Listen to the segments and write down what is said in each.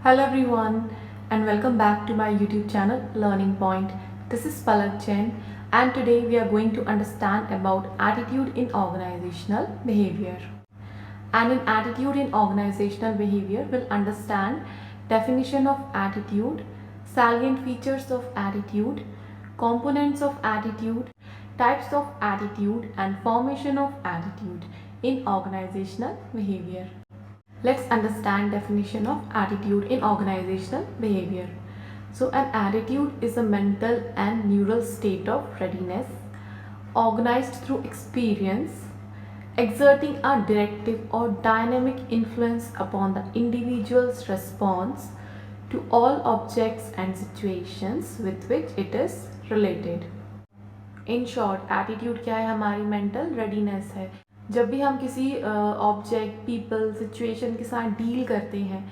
Hello everyone and welcome back to my YouTube channel Learning Point. This is Palak Chen and today we are going to understand about attitude in organizational behavior. And in attitude in organizational behavior we'll understand definition of attitude, salient features of attitude, components of attitude, types of attitude and formation of attitude in organizational behavior. Let's understand definition of attitude in organizational behavior. So an attitude is a mental and neural state of readiness organized through experience, exerting a directive or dynamic influence upon the individual's response to all objects and situations with which it is related. In short, attitude क्या है? हमारी mental readiness है. जब भी हम किसी object, people, situation के साथ डील करते हैं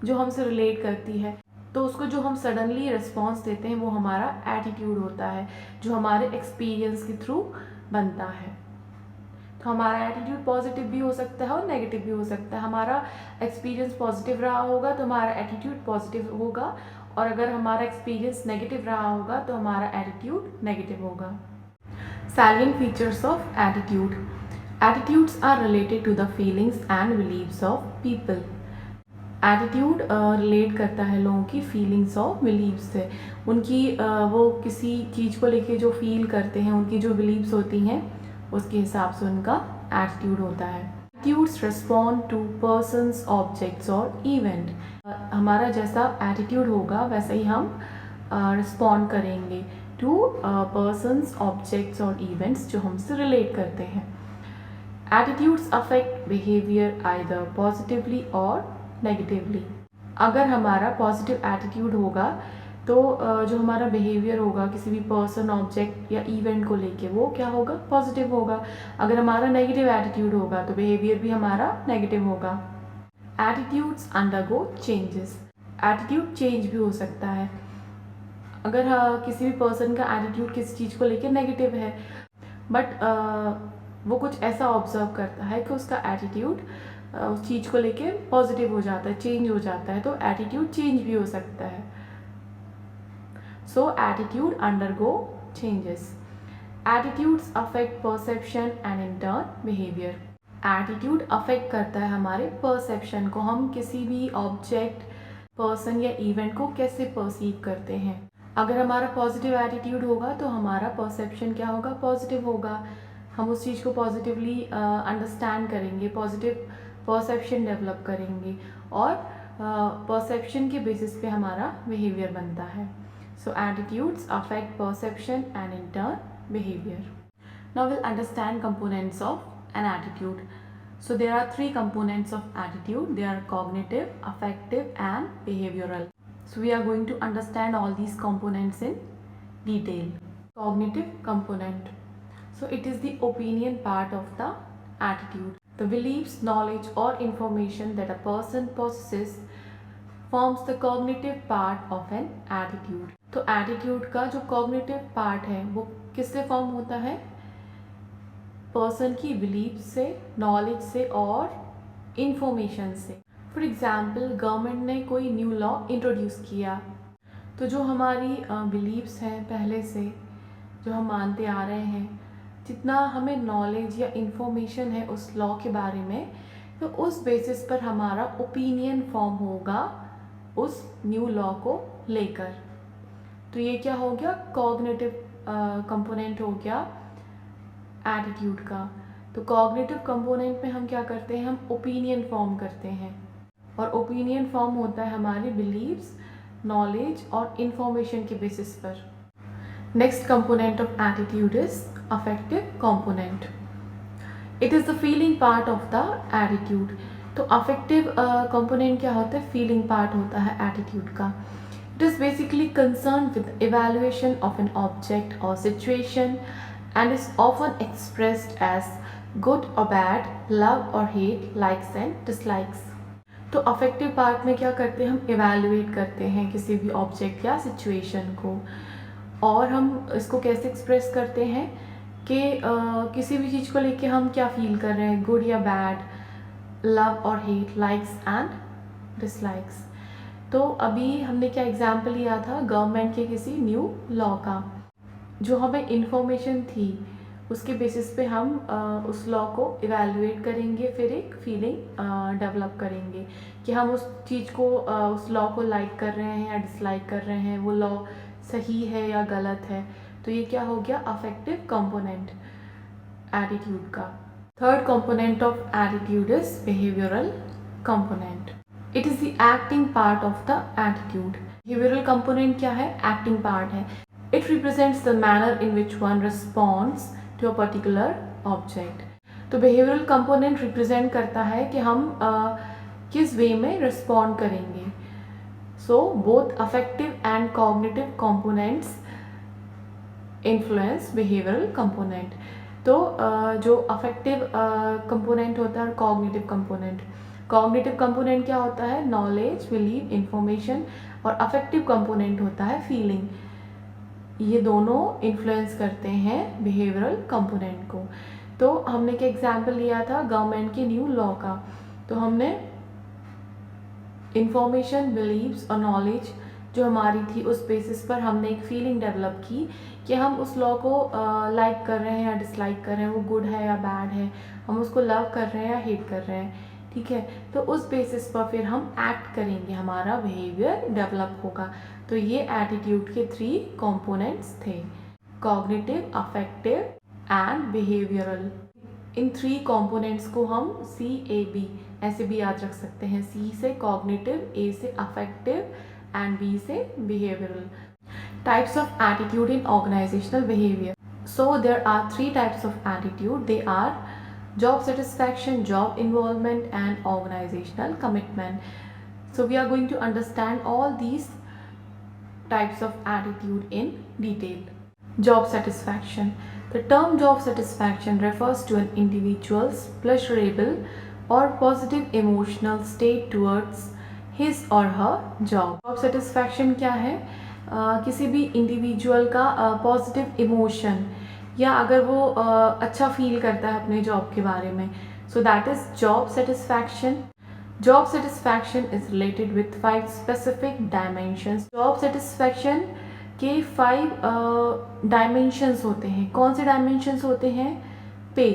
जो हमसे रिलेट करती है, तो उसको जो हम सडनली रिस्पॉन्स देते हैं वो हमारा एटीट्यूड होता है, जो हमारे एक्सपीरियंस के थ्रू बनता है. तो हमारा एटीट्यूड पॉजिटिव भी हो सकता है और नेगेटिव भी हो सकता है. हमारा एक्सपीरियंस पॉजिटिव रहा होगा तो हमारा एटीट्यूड पॉजिटिव होगा, और अगर हमारा एक्सपीरियंस नेगेटिव रहा होगा तो हमारा एटीट्यूड नेगेटिव होगा. Salient features of attitude. Attitudes are related to the feelings and beliefs of people. Attitude relate करता है लोगों की फीलिंग्स और बिलीव्स से. उनकी वो किसी चीज़ को लेके जो फील करते हैं, उनकी जो बिलीव्स होती हैं उसके हिसाब से उनका एटीट्यूड होता है. Attitudes respond to persons, objects और इवेंट. हमारा जैसा एटीट्यूड होगा वैसे ही हम रिस्पॉन्ड करेंगे टू पर्सन्स, ऑब्जेक्ट्स और इवेंट्स जो हमसे रिलेट करते हैं. Attitudes affect behavior either positively or negatively. अगर हमारा पॉजिटिव एटीट्यूड होगा तो जो हमारा बिहेवियर होगा किसी भी पर्सन, ऑब्जेक्ट या इवेंट को लेके वो क्या होगा? पॉजिटिव होगा. अगर हमारा नेगेटिव एटीट्यूड होगा तो बिहेवियर भी हमारा नेगेटिव होगा. Attitudes undergo changes. Attitude change भी हो सकता है. अगर किसी भी पर्सन का एटीट्यूड किसी चीज़ को लेके नेगेटिव है बट वो कुछ ऐसा ऑब्जर्व करता है कि उसका एटीट्यूड उस चीज़ को लेके पॉजिटिव हो जाता है, चेंज हो जाता है, तो एटीट्यूड चेंज भी हो सकता है. So attitude undergo changes. Attitudes affect perception and in turn behaviour. Attitude affect करता है हमारे परसेप्शन को. हम किसी भी ऑब्जेक्ट, पर्सन या इवेंट को कैसे परसीव करते हैं. अगर हमारा पॉजिटिव एटीट्यूड होगा तो हमारा परसेप्शन क्या होगा? पॉजिटिव होगा. हम उस चीज़ को पॉजिटिवली अंडरस्टैंड करेंगे, पॉजिटिव परसेप्शन डेवलप करेंगे और परसेप्शन के बेसिस पे हमारा बिहेवियर बनता है. So attitudes affect perception and in turn behaviour. Now will understand components of an attitude. So there are three components of attitude. They are cognitive, affective and behavioral. So we are going to understand all these components in detail. Cognitive component. So it is the opinion part of the attitude. The beliefs, knowledge or information that a person possesses forms the cognitive part of an attitude. तो attitude का जो cognitive part है वो किससे form होता है? Person की belief से, नॉलेज से और इंफॉर्मेशन से. फॉर एग्ज़ाम्पल, गवर्नमेंट ने कोई न्यू लॉ इंट्रोड्यूस किया तो जो हमारी बिलीव्स हैं पहले से, जो हम मानते आ रहे हैं, जितना हमें नॉलेज या इंफॉर्मेशन है उस लॉ के बारे में, तो उस बेसिस पर हमारा ओपिनियन फॉर्म होगा उस न्यू लॉ को लेकर. तो ये क्या हो गया? कॉग्निटिव कंपोनेंट हो गया एटीट्यूड का. तो कॉग्निटिव कंपोनेंट में हम क्या करते हैं? हम ओपिनियन फॉर्म करते हैं, और ओपिनियन फॉर्म होता है हमारे बिलीव्स, नॉलेज और इंफॉर्मेशन के बेसिस पर. Next component of attitude is affective component. It is the feeling part of the attitude. तो अफेक्टिव कंपोनेंट क्या होता है? फीलिंग पार्ट होता है एटीट्यूड का. It is basically concern with evaluation of an object और situation and is often expressed as good or bad, love or hate, likes and dislikes. तो affective part में क्या करते हैं? हम इवैल्यूएट करते हैं किसी भी ऑब्जेक्ट या सिचुएशन को, और हम इसको कैसे एक्सप्रेस करते हैं कि किसी भी चीज़ को लेके हम क्या फील कर रहे हैं, गुड या बैड, लव और हेट, लाइक्स एंड डिसलाइक्स. तो अभी हमने क्या एग्जाम्पल लिया था गवर्नमेंट के किसी न्यू लॉ का, जो हमें इंफॉर्मेशन थी उसके बेसिस पे हम उस लॉ को इवेलुएट करेंगे, फिर एक फीलिंग डेवलप करेंगे कि हम उस चीज़ को उस लॉ को लाइक कर रहे हैं या डिसलाइक कर रहे हैं, वो लॉ सही है या गलत है। तो ये क्या हो गया, अफेक्टिव कंपोनेंट एटीट्यूड का। Third component of attitude is behavioural component. It is the acting part of the attitude. Behavioural component क्या है, एक्टिंग पार्ट है। It represents the manner in which one responds to a particular object. तो behavioral component represent करता है कि हम किस वे में respond करेंगे। So both affective and cognitive components influence behavioral component. तो जो affective component होता है और cognitive component क्या होता है, knowledge, belief, information, और affective component होता है feeling। ये दोनों इन्फ्लुएंस करते हैं बिहेवियरल कंपोनेंट को। तो हमने क्या एग्जाम्पल लिया था गवर्नमेंट के न्यू लॉ का। तो हमने इंफॉर्मेशन, बिलीव्स और नॉलेज जो हमारी थी उस बेसिस पर हमने एक फीलिंग डेवलप की कि हम उस लॉ को लाइक कर रहे हैं या डिसलाइक कर रहे हैं, वो गुड है या बैड है, हम उसको लव कर रहे हैं या हेट कर रहे हैं। ठीक है, तो उस बेसिस पर फिर हम एक्ट करेंगे, हमारा बिहेवियर डेवलप होगा। तो ये एटीट्यूड के 3 कंपोनेंट्स थे, cognitive, affective and behavioural. In 3 components को हम CAB ऐसे भी याद रख सकते हैं, C से कॉग्निटिव, A से अफेक्टिव एंड B से behavioural. Types of attitude in organisational behaviour. So there are 3 types of attitude. They are job satisfaction, job involvement and organizational commitment. So we are going to understand all these types of attitude in detail. Job satisfaction. The term job satisfaction refers to an individual's pleasurable or positive emotional state towards his or her job. Job satisfaction क्या है, किसी भी individual का positive emotion या अगर वो अच्छा feel करता है अपने जॉब के बारे में, so that is job satisfaction. Job satisfaction is related with 5 specific dimensions. Job satisfaction के 5 डायमेंशंस होते हैं। कौन से डायमेंशंस होते हैं, पे,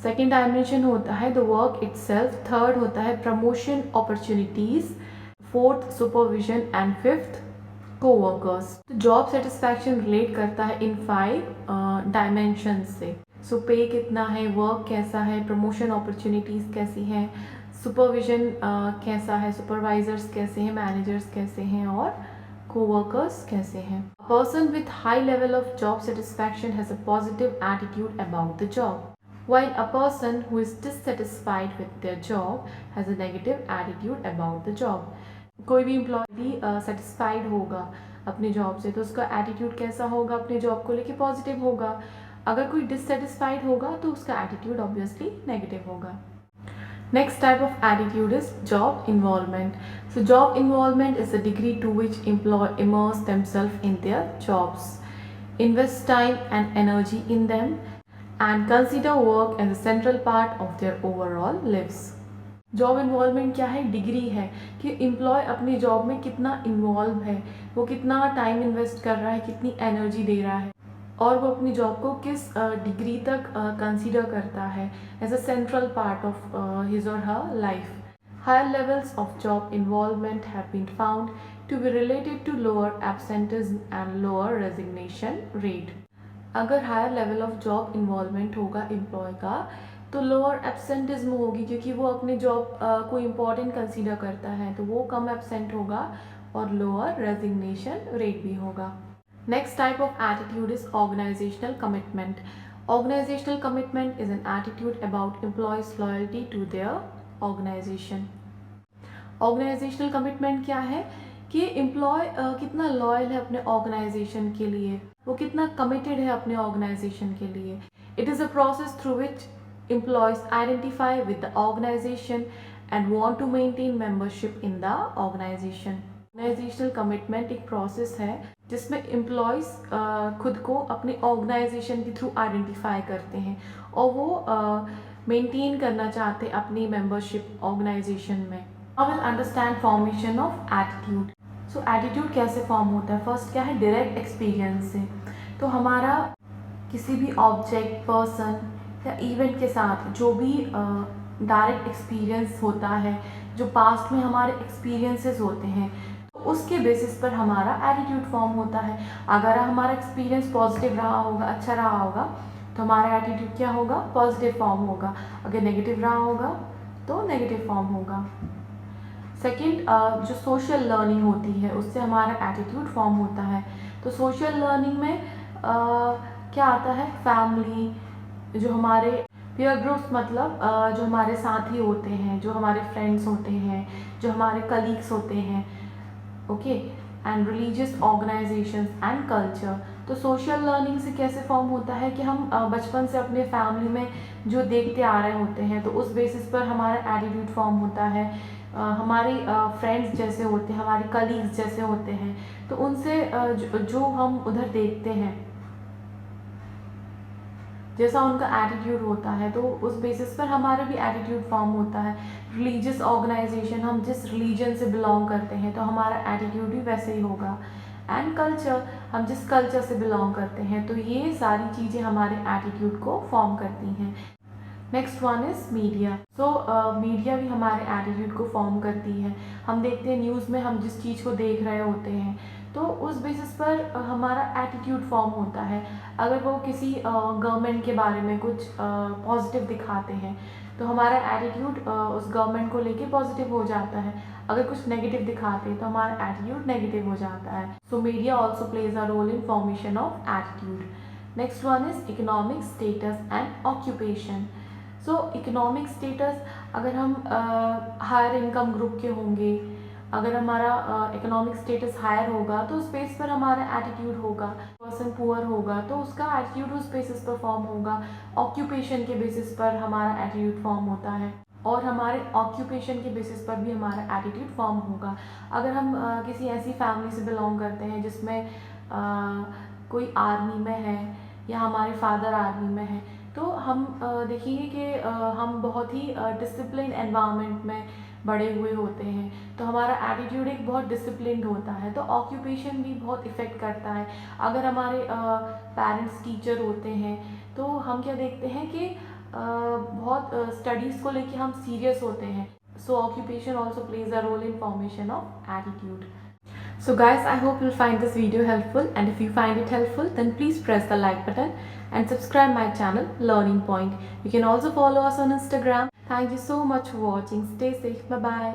सेकेंड डायमेंशन होता है द वर्क इटसेल्फ, थर्ड होता है promotion opportunities, fourth supervision and fifth coworkers. तो जॉब सेटिस्फैक्शन रिलेट करता है इन 5 डायमेंशन से। सो पे कितना है, वर्क कैसा है, प्रमोशन अपॉर्चुनिटीज़ कैसी हैं, सुपरविजन कैसा है, सुपरवाइजर्स कैसे हैं, मैनेजर्स कैसे हैं और कोवर्कर्स कैसे हैं। A person with high level of job satisfaction has a positive attitude about the job, while a person who is dissatisfied with their job has a negative attitude about the job. कोई भी employ satisfied होगा अपने job से तो उसका attitude कैसा होगा, अपने जॉब को लेके पॉजिटिव होगा। अगर कोई डिससेटिस्फाइड होगा तो उसका एटीट्यूड ऑब्वियसली नेगेटिव होगा। Next type of attitude is job involvement. So job involvement is the degree to which employee immerse themselves in their jobs, invest time and energy in them and consider work as a central part of their overall lives. Job involvement क्या है, degree है कि employ अपनी job में कितना involve है, वो कितना टाइम इन्वेस्ट कर रहा है, कितनी एनर्जी दे रहा है और वो अपनी जॉब को किस डिग्री तक कंसीडर करता है as a central part of his or her life. Higher levels of job involvement have been found to be related to lower absenteeism and lower resignation rate. अगर higher level of job involvement होगा employee का तो lower absenteeism होगी, क्योंकि वो अपने job को important consider करता है तो वो कम एब्सेंट होगा और लोअर रेजिग्नेशन रेट भी होगा। Next type of attitude is organisational commitment. Organisational commitment is an attitude about employees loyalty to their organisation. Organisational commitment क्या है कि एम्प्लॉय कितना लॉयल है अपने ऑर्गेनाइजेशन के लिए, वो कितना कमिटेड है अपने ऑर्गेनाइजेशन के लिए। It is a process through which employees identify with the organisation and want to maintain membership in the organisation. Organisational commitment एक प्रोसेस है जिसमें एम्प्लॉयज खुद को अपने ऑर्गेनाइजेशन के थ्रू आइडेंटिफाई करते हैं और वो मेंटेन करना चाहते हैं अपनी मेंबरशिप ऑर्गेनाइजेशन में। Now we'll understand formation of attitude. So attitude कैसे फॉर्म होता है? फर्स्ट क्या है, डायरेक्ट एक्सपीरियंस से। तो हमारा किसी भी ऑब्जेक्ट, पर्सन या इवेंट के साथ जो भी डायरेक्ट एक्सपीरियंस होता है, जो पास्ट में हमारे एक्सपीरियंसेस होते हैं, तो उसके बेसिस पर हमारा एटीट्यूड फॉर्म होता है। अगर हमारा एक्सपीरियंस पॉजिटिव रहा होगा, अच्छा रहा होगा, तो हमारा एटीट्यूड क्या होगा, पॉजिटिव फॉर्म होगा। अगर नेगेटिव रहा होगा तो नेगेटिव फॉर्म होगा। सेकंड, जो सोशल लर्निंग होती है उससे हमारा एटीट्यूड फॉर्म होता है। तो सोशल लर्निंग में क्या आता है, फैमिली, जो हमारे पीयर ग्रुप्स, मतलब जो हमारे साथी होते हैं, जो हमारे फ्रेंड्स होते हैं, जो हमारे कलीग्स होते हैं, okay, and religious organisations and culture. तो सोशल लर्निंग से कैसे फॉर्म होता है कि हम बचपन से अपने फैमिली में जो देखते आ रहे होते हैं, तो उस बेसिस पर हमारा एटीट्यूड फॉर्म होता है। हमारे फ्रेंड्स जैसे होते हैं, हमारे कलीग्स जैसे होते हैं, तो उनसे जो हम उधर देखते हैं, जैसा उनका एटीट्यूड होता है, तो उस बेसिस पर हमारा भी एटीट्यूड फॉर्म होता है। रिलीजियस ऑर्गेनाइजेशन, हम जिस रिलीजन से बिलोंग करते हैं तो हमारा एटीट्यूड भी वैसे ही होगा। एंड कल्चर, हम जिस कल्चर से बिलोंग करते हैं, तो ये सारी चीज़ें हमारे एटीट्यूड को फॉर्म करती हैं। Next one is media. So media भी हमारे एटीट्यूड को फॉर्म करती है। हम देखते हैं न्यूज़ में, हम जिस चीज़ को देख रहे होते हैं, तो उस बेसिस पर हमारा एटीट्यूड फॉर्म होता है। अगर वो किसी गवर्नमेंट के बारे में कुछ पॉजिटिव दिखाते हैं, तो हमारा एटीट्यूड उस गवर्नमेंट को लेके पॉजिटिव हो जाता है। अगर कुछ नेगेटिव दिखाते हैं तो हमारा एटीट्यूड नेगेटिव हो जाता है। So media also plays a role in formation of attitude. Next one is economic status and occupation. So economic status, अगर हम हायर इनकम ग्रुप के होंगे, अगर हमारा इकोनॉमिक स्टेटस हायर होगा तो उस बेस पर हमारा एटीट्यूड होगा। पर्सन पुअर होगा तो उसका एटीट्यूड उस बेसिस पर फॉर्म होगा। ऑक्यूपेशन के बेसिस पर हमारा एटीट्यूड फॉर्म होता है, और हमारे ऑक्यूपेशन के बेसिस पर भी हमारा एटीट्यूड फॉर्म होगा। अगर हम किसी ऐसी फैमिली से बिलोंग करते हैं जिसमें कोई आर्मी में है, या हमारे फादर आर्मी में है, तो हम देखिए कि हम बहुत ही डिसिप्लिन एनवायरनमेंट में बड़े हुए होते हैं, तो हमारा एटीट्यूड एक बहुत डिसिप्लिन्ड होता है। तो ऑक्यूपेशन भी बहुत इफ़ेक्ट करता है। अगर हमारे पेरेंट्स टीचर होते हैं, तो हम क्या देखते हैं कि बहुत स्टडीज़ को लेके हम सीरियस होते हैं। So occupation also plays a role in formation of attitude. So guys, I hope you'll find this video helpful, and if you find it helpful, then please press the like button and subscribe my channel Learning Point. You can also follow us on Instagram. Thank you so much for watching. Stay safe. Bye bye.